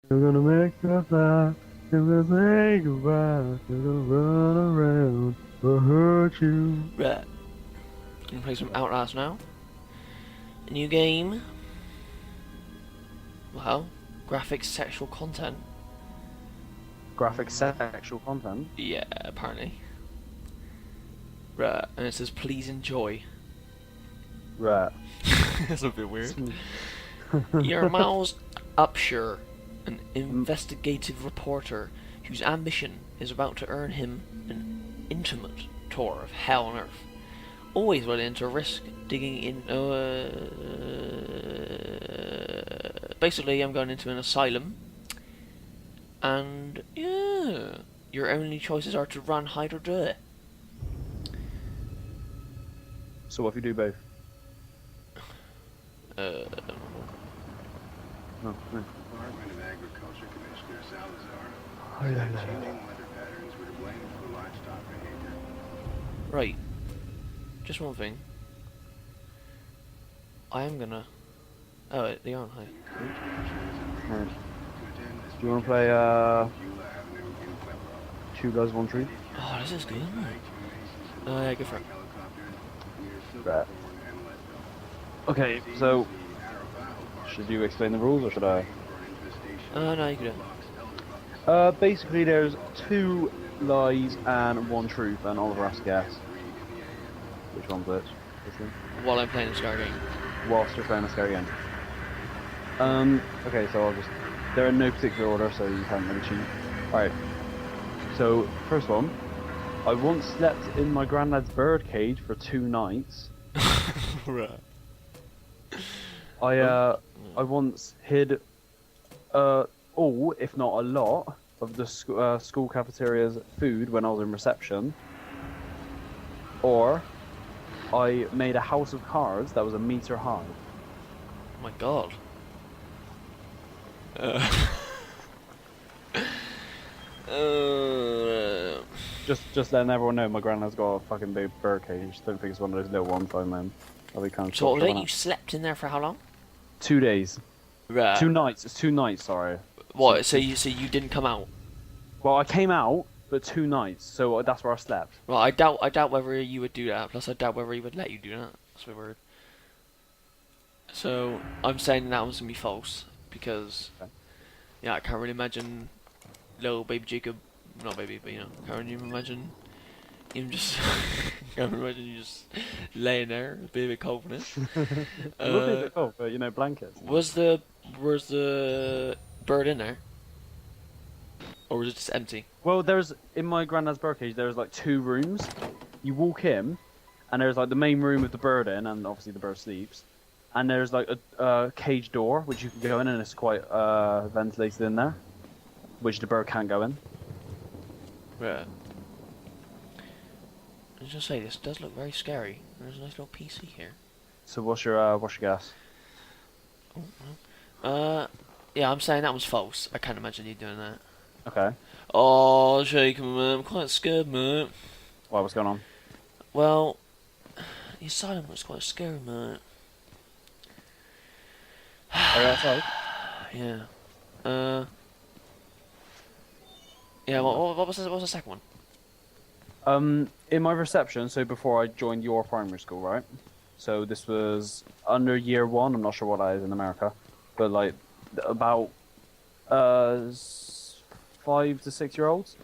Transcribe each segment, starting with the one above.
We're gonna make a fly, and we'll say goodbye. We're gonna run around or hurt you. Right. Gonna play some Outlast now. A new game. Well, graphic sexual content. Graphic sexual content. Yeah, apparently. Right, and it says please enjoy. Right. That's a bit weird. You're Miles Upshur, an investigative reporter whose ambition is about to earn him an intimate tour of hell on Earth. Always willing to risk digging in. Basically, I'm going into an asylum, and yeah, your only choices are to run, hide, or die. So what if you do both? Uh, No, no. Department of Agriculture Commissioner Salazar Oh, yeah, said yeah. changing weather patterns were to blame for livestock behavior. right. Just one thing. I am gonna. Oh, they aren't high. Right. To attend this Do you want to play Beulah Avenue in Pueblo. Two Guys One Tree? Oh, this is good. Isn't it? Two Yeah, go for it. helicopters near Right. Silverthorne and Leadville. Okay, so should you explain the rules or should I? No, you can do it. Basically there's two lies and one truth, and Oliver has to guess which one's which. This one. While I'm playing the Scar game. Whilst you're playing a scary game. Okay, so they're in no particular order, so you can't really cheat. Alright, so first one. I once slept in my granddad's bird cage for 2 nights. Right. I once hid all, if not a lot, of the school cafeteria's food when I was in reception. Or I made a house of cards that was a meter high. Oh my god. Uh, Just letting everyone know my granddad's got a fucking big bird cage. Don't think it's one of those little ones I mean. I'll be kind of so shocked. you slept in there for how long? 2 days. Right. 2 nights. It's 2 nights, sorry. What? So you didn't come out? Well, I came out, but 2 nights, so that's where I slept. Well, I doubt whether you would do that. Plus, I doubt whether he would let you do that. That's a bit weird. So I'm saying that one's gonna be false because Okay. yeah, I can't really imagine little baby Jacob, not baby, but you know, can't really imagine him just. Can't imagine you just laying there, a bit cold in it. It would be a bit cold, but you know, blankets. Was the bird in there, or was it just empty? Well, there's in my granddad's bird cage. There's like 2 rooms. You walk in, and there's like the main room with the bird in, and obviously the bird sleeps. And there's like a cage door which you can go in, and it's quite ventilated in there, which the bird can't go in. Yeah. I was just say this does look very scary. There's a nice little PC here. So what's your guess? Yeah, I'm saying that was false. I can't imagine you doing that. Okay. Oh, Jacob, man, I'm quite scared, man. Why? What's going on? Well, the asylum was quite scary, man. Are you outside? Yeah. Yeah. What was the second one? In my reception, so before I joined your primary school, right? So this was under year 1. I'm not sure what that is in America, but like about 5 to 6 year olds.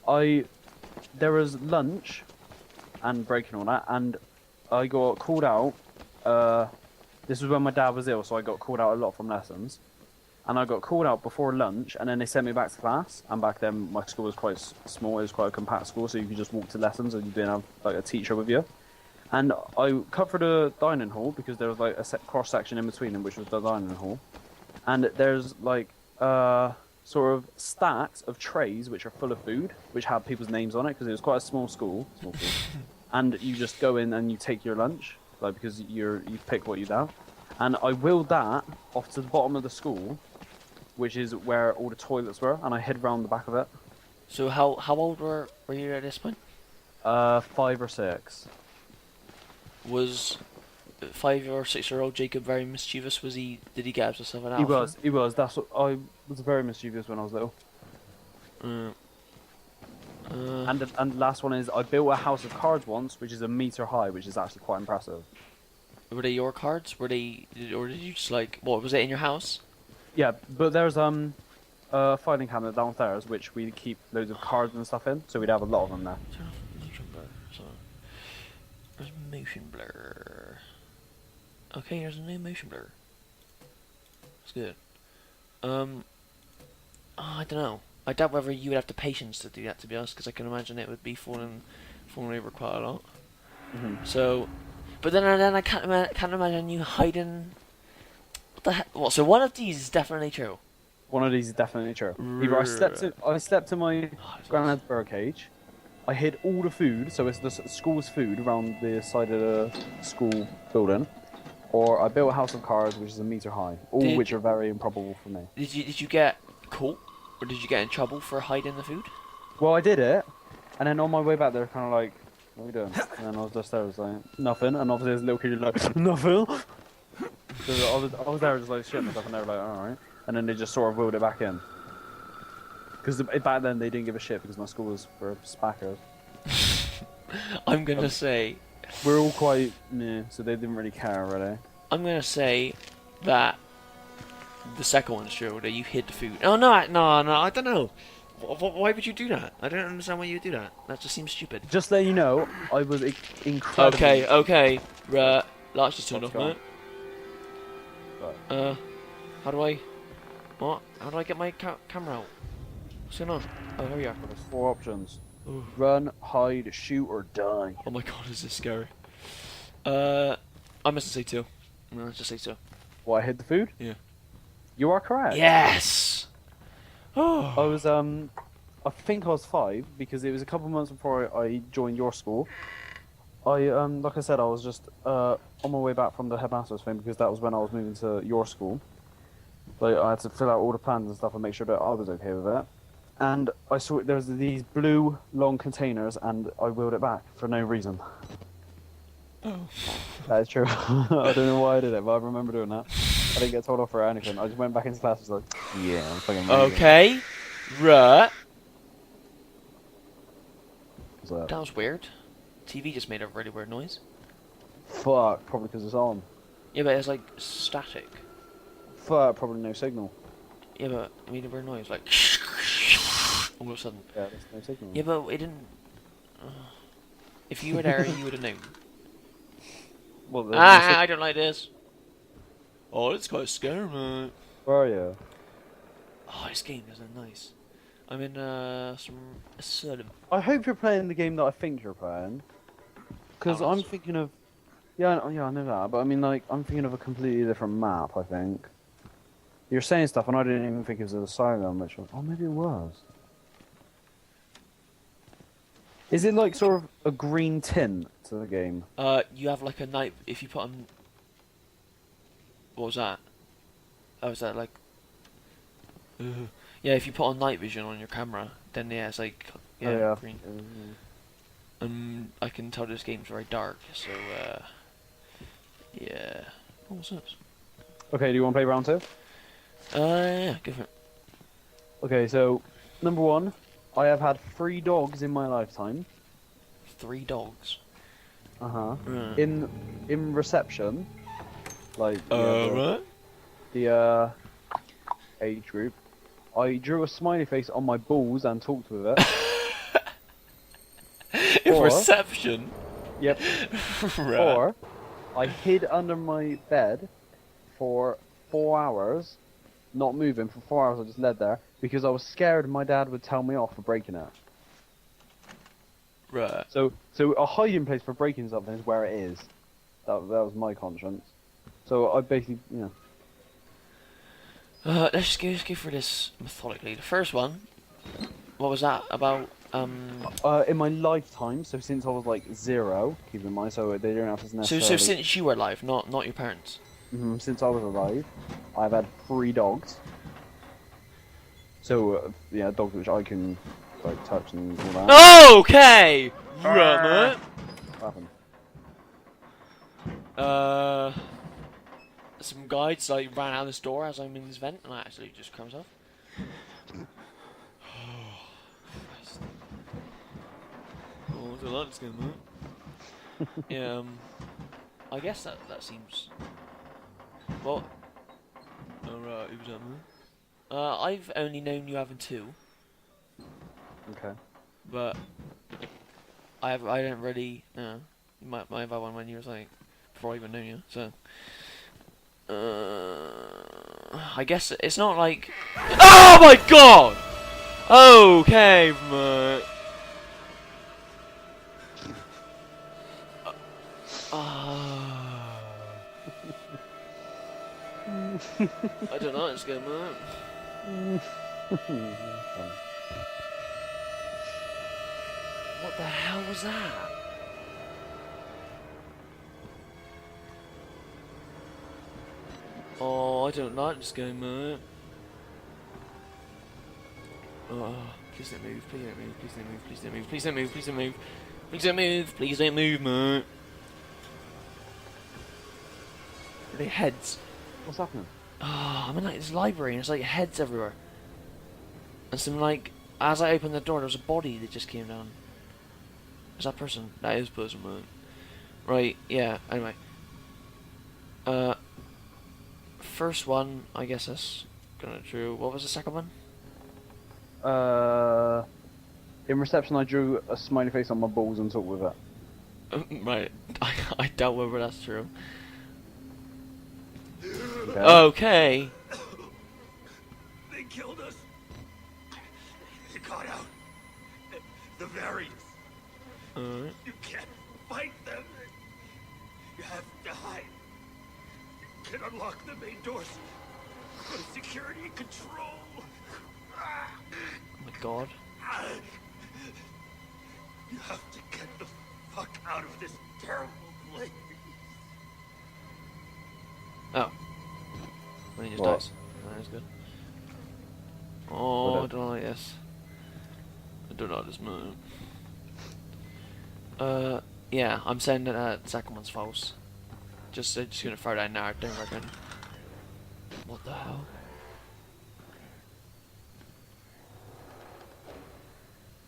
There was lunch and break and all that, and I got called out. This was when my dad was ill, so I got called out a lot from lessons. And I got called out before lunch, and then they sent me back to class. And back then, my school was quite small. It was quite a compact school, so you could just walk to lessons, and you didn't have like a teacher with you. And I cut through the dining hall because there was like a cross section in between them, which was the dining hall. And there's like sort of stacks of trays which are full of food, which have people's names on it because it was quite a small school. And you just go in and you take your lunch, like because you pick what you'd have. And I wheeled that off to the bottom of the school, which is where all the toilets were, and I hid round the back of it. So how old were you at this point? 5 or 6. Was 5 or 6-year-old Jacob very mischievous? Was he? Did he get himself an He alpha? was. He was. That's what I was very mischievous when I was little. Mm. And the last one is I built a house of cards once, which is a meter high, which is actually quite impressive. Were they your cards? Or did you just like what was it in your house? Yeah, but there's a filing cabinet downstairs which we keep loads of cards and stuff in, so we'd have a lot of them there. Turn off motion blur. So there's motion blur. Okay, there's a new motion blur. That's good. Oh, I don't know. I doubt whether you would have the patience to do that, to be honest, because I can imagine it would be falling over quite a lot. So, but then I can't imagine you hiding. What the heck? What? So one of these is definitely true. One of these is definitely true. Either I slept in my granddad's bird cage. I hid all the food, so it's the school's food around the side of the school building, or I built a house of cards which is a meter high. All which are very improbable for me. Did you get caught, or did you get in trouble for hiding the food? Well, I did it, and then on my way back, they're kind of like, "What are we doing?" And then I was just there, I was like, "Nothing." And obviously, this little kid was like, "Nothing." So I was there just like shitting myself, and they were like, "All right." And then they just sort of wheeled it back in. Because back then they didn't give a shit because my school was for spackers. I'm gonna say we're all quite meh, so they didn't really care, really. I'm gonna say that the second one's true, that you hid the food. Oh no, I don't know. Why would you do that? I don't understand why you would do that. That just seems stupid. Just let you know, I was incredible. Okay. Lights just turned off, mate. Right. How do I? What? How do I get my camera out? What's going on? Oh, here we are. There's 4 options. Ooh. Run, hide, shoot, or die. Oh my god, is this scary? I must say 2. No, let's just say 2. What, I hid the food? Yeah. You are correct. Yes! Oh. I was, I think I was 5, because it was a couple of months before I joined your school. Like I said, I was just, on my way back from the headmaster's thing, because that was when I was moving to your school. Like, I had to fill out all the plans and stuff and make sure that I was okay with it. And I saw there was these blue long containers, and I wheeled it back for no reason. Oh. That is true. I don't know why I did it, but I remember doing that. I didn't get told off for anything. I just went back into class and was like, yeah, I'm fucking amazing. Okay. Right. What's that? That was weird. TV just made a really weird noise. Fuck, probably because it's on. Yeah, but it's like static. Fuck, probably no signal. Yeah, but it made a weird noise, like all of a sudden. Yeah, there's no signal. Yeah, but it didn't. If you were there, you would have known. Well, I don't like this. Oh, it's quite scary, mate. Where are you? Oh, this game isn't nice. I'm in some asylum. I hope you're playing the game that I think you're playing. Because I'm thinking of... Yeah, I know that, but I mean, like, I'm thinking of a completely different map, I think. You're saying stuff, and I didn't even think it was an asylum, which was... Oh, maybe it was. Is it, like, sort of a green tint to the game? You have, like, a night... If you put on... What was that? Oh, was that, like... Yeah, if you put on night vision on your camera, then, yeah, it's, like... Yeah, green. I can tell this game's very dark, so, yeah. Oh, what's this? Okay, do you want to play round 2? Yeah, go for it. Okay, so, number 1, I have had 3 dogs in my lifetime. 3 dogs? Uh-huh. Mm. In reception, like, right? the age group, I drew a smiley face on my balls and talked with it. In reception? Yep. Right. Or, I hid under my bed for 4 hours, not moving, for 4 hours I just lay there, because I was scared my dad would tell me off for breaking it. Right. So a hiding place for breaking something is where it is. That was my conscience. So I basically, you know. Let's just go through this methodically. The first one, what was that about? In my lifetime, so since I was like 0, keep in mind, so they don't have to necessarily... So since you were alive, not your parents? Since I was alive, I've had 3 dogs. So, yeah, dogs which I can, like, touch and all that. Okay! Right, mate. What happened? Some guides like ran out of this door as I'm in this vent, and I actually just comes off. Oh, the light's going on. Yeah, I guess that seems. Well, alright, who's that, man? I've only known you having two, Okay. but I don't really. You might have had one when you were like before I even knew you. So, I guess it's not like. Oh my god! Okay, man. I don't know. It's going man. What the hell was that? Oh, I don't like this game, mate. Oh, please don't move, please don't move, please don't move, please don't move, please don't move, please don't move, please don't move, please don't move, mate. Are they heads? What's happening? Oh, I'm in like this library and there's like heads everywhere. And some like, as I opened the door, there was a body that just came down. Is that person? That is person, mate. Right, yeah, anyway. First one, I guess that's kinda true. What was the second one? In reception, I drew a smiley face on my balls and talked with it. Right, I doubt whether that's true. Okay. Okay. They killed us. They got out. The variants. Alright. You can't fight them. You have to hide. You can unlock the main doors. Go to security control. Oh my god. You have to get the fuck out of this terrible place. Oh. Then he just What? dies. That is good. Oh, I don't like this. I don't like this move. Yeah, I'm saying that the second one's false. Just gonna throw that in there, I don't reckon. What the hell?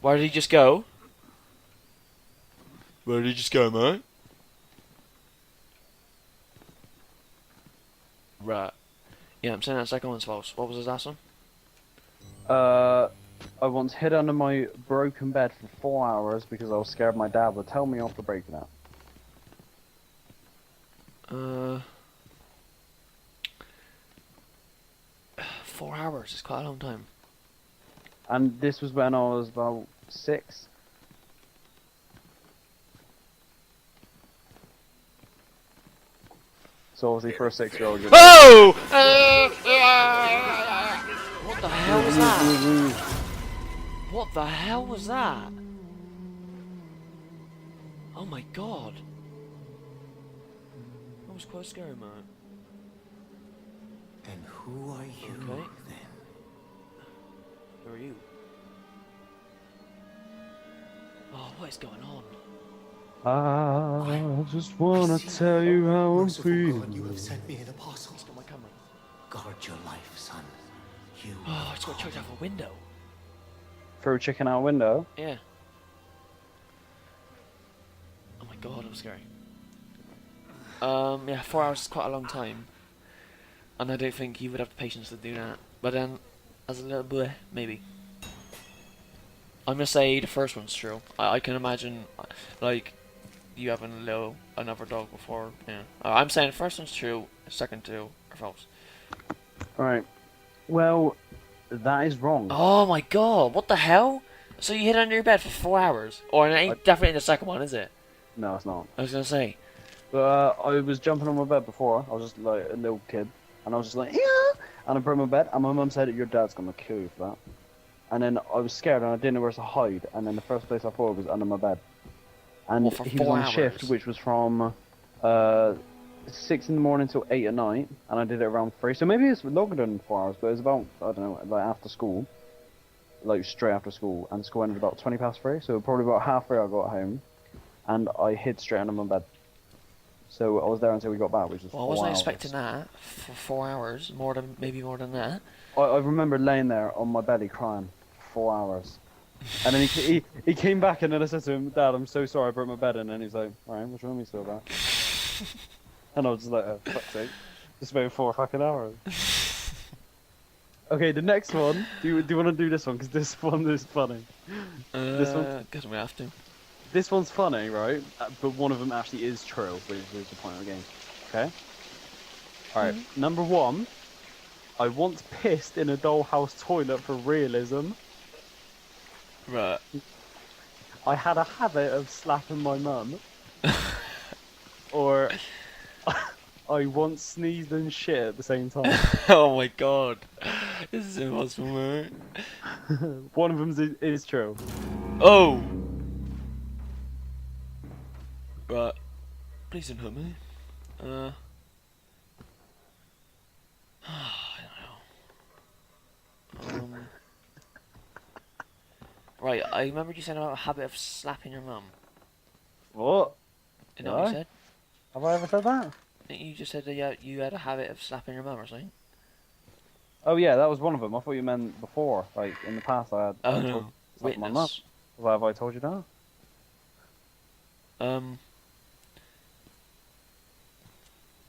Where did he just go? Where did he just go, mate? Right. Yeah, I'm saying that second one's false. What was his last one? I once hid under my broken bed for 4 hours because I was scared my dad would tell me off for breaking it. 4 hours is quite a long time. And this was when I was about 6. So obviously for a 6-year-old, you're Oh! What the hell was that? What the hell was that? Oh my god. That was quite scary, man. And who are you Okay. then? Who are you? Oh, what is going on? I just wanna tell you how I'm Merciful God, you feeling. have sent me an apostle. He's got my camera. Guard your life, son. You. Oh, it's got chucked out of a window. Throw a chicken out a window. Yeah. Oh my god, that was scary. Yeah, 4 hours is quite a long time. And I don't think you would have the patience to do that. But then, as a little boy, maybe. I'm gonna say the first one's true. I can imagine, like, you having another dog before, yeah. I'm saying the first one's true, the second two are false. Alright. Well, that is wrong. Oh my god, what the hell? So you hid under your bed for 4 hours? Or it ain't definitely the second one, is it? No, it's not. I was gonna say. But I was jumping on my bed before. I was just like a little kid. And I was just like, yeah! And I broke my bed. And my mum said, your dad's gonna kill you for that. And then I was scared and I didn't know where to hide. And then the first place I thought was under my bed. And Well, for he was 4 on shift, hours? which was from 6 in the morning till 8 at night. And I did it around 3. So maybe it's longer than 4 hours, but it was about, I don't know, like after school. Like straight after school. And school ended about 20 past 3. So probably about half 3 I got home. And I hid straight under my bed. So I was there until we got back, which was Well, I 4 wasn't hours. expecting that for 4 hours. Maybe more than that. I remember laying there on my belly crying for 4 hours. And then he came back and then I said to him, Dad, I'm so sorry I broke my bed. And then he's like, alright, what's wrong with you so bad? And I was just like, oh, fuck's sake. Just about 4 fucking hours. Okay, the next one. Do you want to do this one? Because this one is funny. This one? Guess we have to. This one's funny, right? But one of them actually is true, which is the point of the game. Okay? Alright, number 1. I once pissed in a dollhouse toilet for realism. Right. I had a habit of slapping my mum. Or I once sneezed and shit at the same time. Oh my god. This is impossible, man. One of them is true. Oh! Right. Please don't hurt me. I don't know. Right, I remember you saying about a habit of slapping your mum. What? You know what you Did I? said? Have I ever said that? I think you just said that you had a habit of slapping your mum or something. Oh yeah, that was one of them. I thought you meant before. Like, in the past I had... Oh I no. told- slapped my mum. Witness. Have I told you that?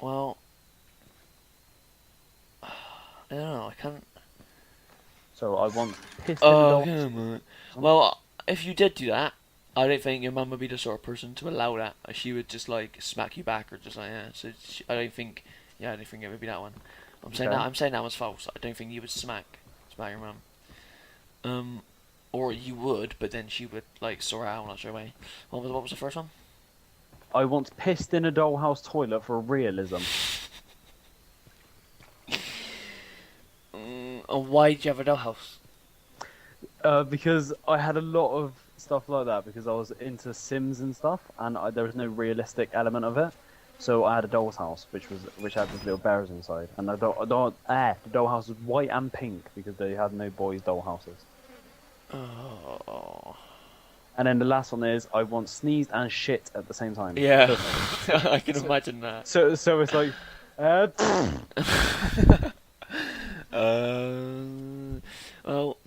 Well... I don't know, I can't... So I once pissed in a Oh, dollhouse. yeah, man. Well, if you did do that, I don't think your mum would be the sort of person to allow that. She would just like smack you back or just like yeah. So I don't think it would be that one. I'm saying Okay. that was false. I don't think you would smack your mum. Or you would, but then she would like sort out. I'm not sure why. What was the first one? I once pissed in a dollhouse toilet for realism. And why did you have a dollhouse? Because I had a lot of stuff like that because I was into Sims and stuff, and there was no realistic element of it. So I had a doll's house, which had these little bears inside, and the dollhouse was white and pink because they had no boys' doll houses. Oh. And then the last one is I once sneezed and shit at the same time. Yeah, I can imagine that. So it's like, Well,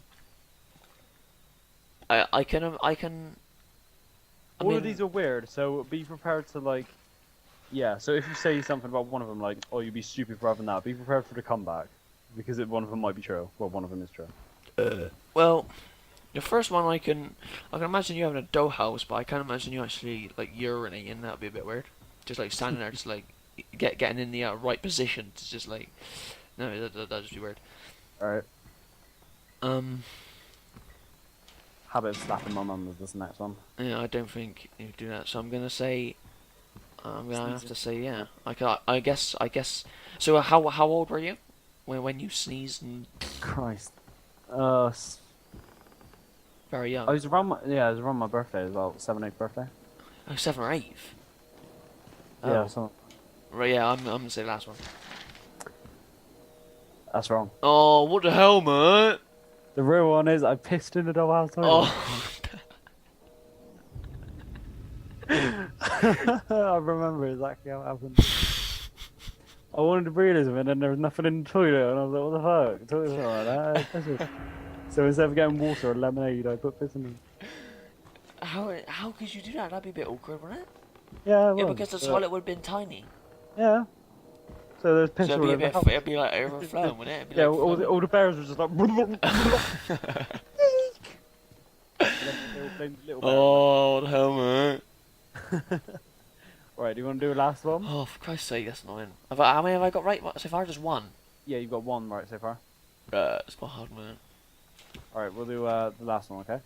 I can. all of these are weird, so be prepared to like, yeah. So if you say something about one of them, like, oh, you'd be stupid for having that, be prepared for the comeback, because one of them might be true. Well, one of them is true. Well, the first one I can imagine you having a dollhouse, but I can't imagine you actually like urinating. That'd be a bit weird. Just like standing there, just like getting in the right position to just like. No, that'd just be weird. All right. Habit of slapping my mum was this next one. Yeah, I don't think you do that. So I'm gonna say, I'm gonna have to say yeah. I guess. So how old were you when you sneezed and Christ. very young? I was around my birthday as well, 7th, 8th birthday. Oh, 7th or 8th. Yeah, Oh. so Right, yeah, I'm gonna say the last one. that's wrong. Oh, what the hell, man? The real one is I pissed in the dollhouse toilet. Oh. I remember exactly how it happened. I wanted to realism and then there was nothing in the toilet and I was like, what the fuck? Toilet's not like that. So instead of getting water or lemonade, I put piss in them. How could you do that? That'd be a bit awkward, wouldn't it? Yeah, Yeah, well, because the toilet would have been tiny. Yeah. So there's piss So all over the house. it'd be like overflowing, wouldn't it? It'd be Yeah, like all the bears were just like. Little bear. oh, what the hell, man? Right, do you want to do a last one? Oh, for Christ's sake, that's annoying. How many have I got right so far? Just one. Yeah, you've got one right so far. It's quite hard, man. Alright, we'll do the last one, okay?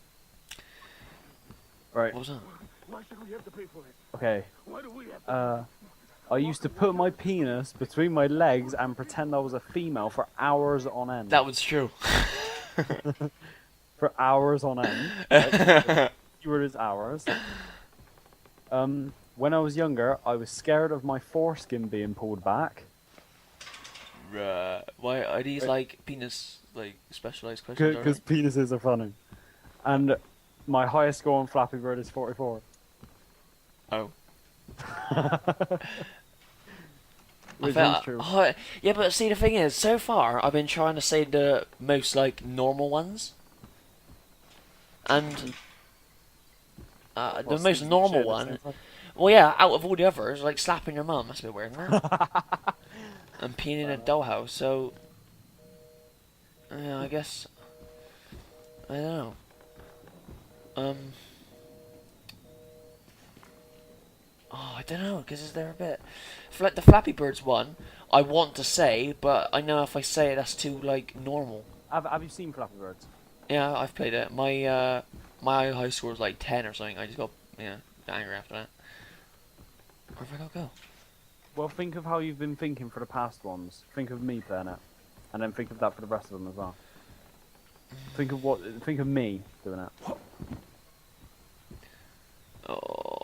Right, What was that? Why should we have to pay for it? okay. Why do we have to? I used to put my penis between my legs and pretend I was a female for hours on end. That was true. For hours on end. Right? Viewers hours. When I was younger, I was scared of my foreskin being pulled back. Why are these like penis like specialized questions? Because penises are funny. And my highest score on Flappy Bird is 44. Oh. I Which felt, one's true? oh, yeah, but see, the thing is, so far I've been trying to say the most like normal ones, and the Well, most sleeping normal shit at the same one. time. Well, yeah, out of all the others, like slapping your mum, that's a bit weird, isn't it? And peeing in a dollhouse. So, yeah, I guess I don't know. Oh, I don't know, because is there a bit... Like the Flappy Birds one, I want to say, but I know if I say it, that's too, like, normal. Have you seen Flappy Birds? Yeah, I've played it. My high score was like 10 or something. I just got, yeah, angry after that. Where have I got to go? Well, think of how you've been thinking for the past ones. Think of me playing it, and then think of that for the rest of them as well. Think of me doing it. Oh.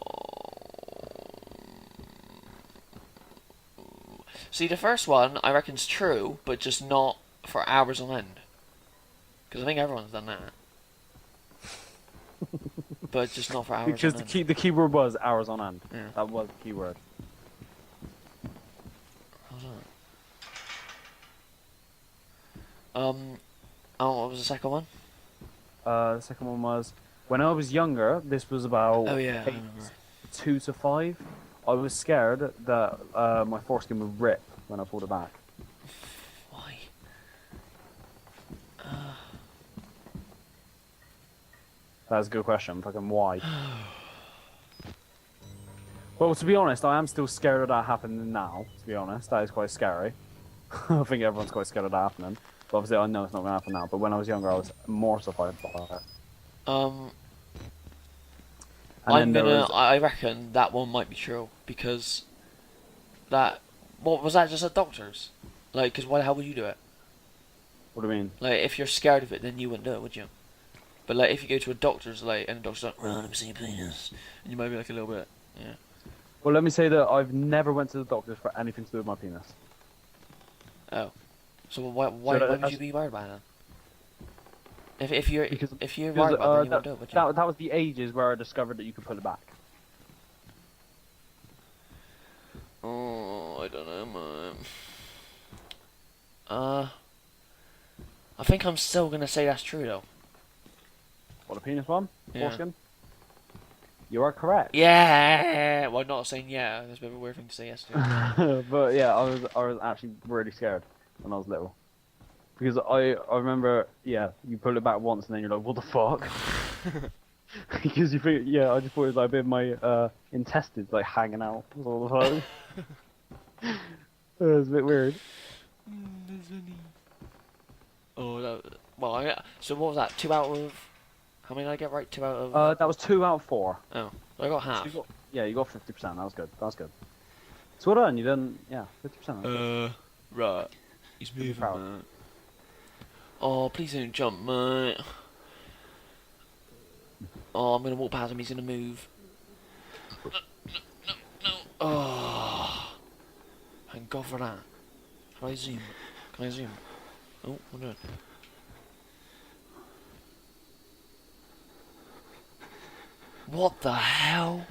See, the first one, I reckon's true, but just not for hours on end. Because I think everyone's done that. But just not for hours Because on end. the keyword was hours on end. Yeah. That was the keyword. Hold on. Oh, what was the second one? The second one was when I was younger. This was about Oh yeah, I age remember. 2 to 5. I was scared that my foreskin would rip when I pulled it back. Why? That's a good question. Fucking why? Well, to be honest, I am still scared of that happening now. To be honest, that is quite scary. I think everyone's quite scared of that happening. But obviously, I know it's not going to happen now. But when I was younger, I was mortified by it. And then there was I reckon that one might be true because that. What was that? Just at doctors? Like, because how would you do it? what do you mean? Like, if you're scared of it, then you wouldn't do it, would you? But like, if you go to a doctor's, like, and the doctor's like, "Well, let me see your penis," and you might be like a little bit, yeah. Well, let me say that I've never went to the doctors for anything to do with my penis. Oh, so why So would you be worried about it then? If you're Because- worried about it, then you that, wouldn't do it, would you? that was the ages where I discovered that you could pull it back. Oh, I don't know, man. I think I'm still gonna say that's true though. What, a penis one? Yeah. Foreskin? You are correct. Yeah. Well, not saying yeah. That's a bit of a weird thing to say yes to. But yeah, I was actually really scared when I was little. Because I remember, yeah, you pull it back once and then you're like, what the fuck? Because you think, yeah, I just thought it was like a bit of my intestines like hanging out all the time. It was a bit weird. Oh, well, so what was that? 2 out of... How many did I get right? 2 out of... That was 2 out of 4. Oh, I got So half. you got 50%. That was good. That was good. So well done. You done, yeah, 50%. Right. He's moving, proud. mate. Oh, please don't jump, mate. Oh, I'm gonna walk past him. He's gonna move. No. Oh. Thank God for that. Can I zoom? Can I zoom? Oh, I'm doing. What the hell?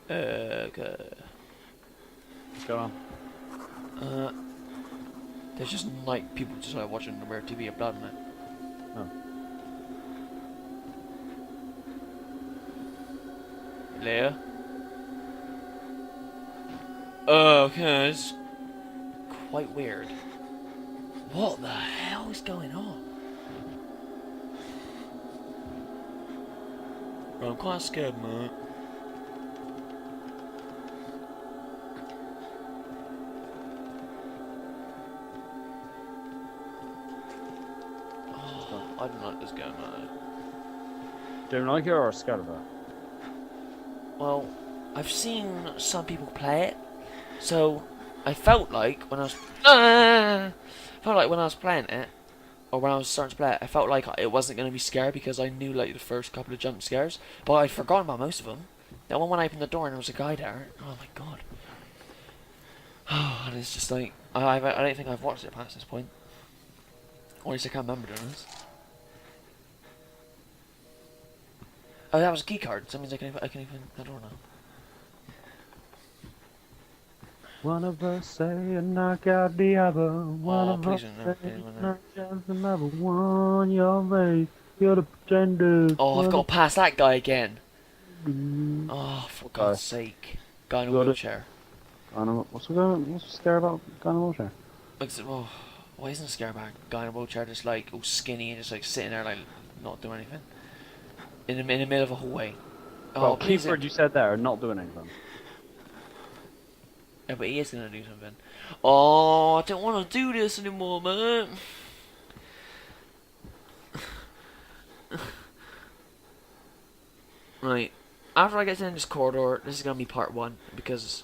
Okay. What's going on? There's just like people just like watching the weird TV of blood in it. Oh. Leia? Okay, it's quite weird. What the hell is going on? I'm quite scared, mate. Oh, I don't like this game, mate. Do you like it or scared of it? Well, I've seen some people play it, so I felt like when I was playing it, or when I was starting to play it, I felt like it wasn't going to be scary because I knew like the first couple of jump scares, but I'd forgotten about most of them. That one when I opened the door and there was a guy there, oh my god. And it's just like, I don't think I've watched it past this point. Or at least I can't remember doing this. Oh, that was a key card, so that means I can open the door now. One of us say and knock out the other. One Oh, of please us don't never say play one and there. knock out the other. One, you're right. You're the pretender. Oh, I've got past that guy again. Mm. Oh, for Guy. God's sake. Guy in a Got it. wheelchair. What's scary about guy in a wheelchair? Like, oh, why isn't it scary about guy in a wheelchair just like all skinny and just like sitting there like not doing anything? In the middle of a hallway. Oh, Well, please. keyword you said there, not doing anything. Yeah, but he is gonna do something. Oh, I don't want to do this anymore, man. Right. After I get to the end of this corridor, this is gonna be part 1 because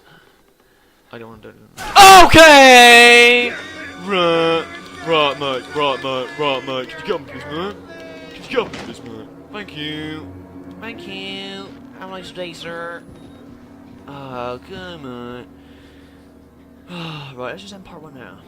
I don't want to do it. Okay. Right, mate. Could you get on with this, mate? Could you get on with this, mate? Thank you. Thank you. Have a nice day, sir. Oh, come on. Right, let's just end part 1 now.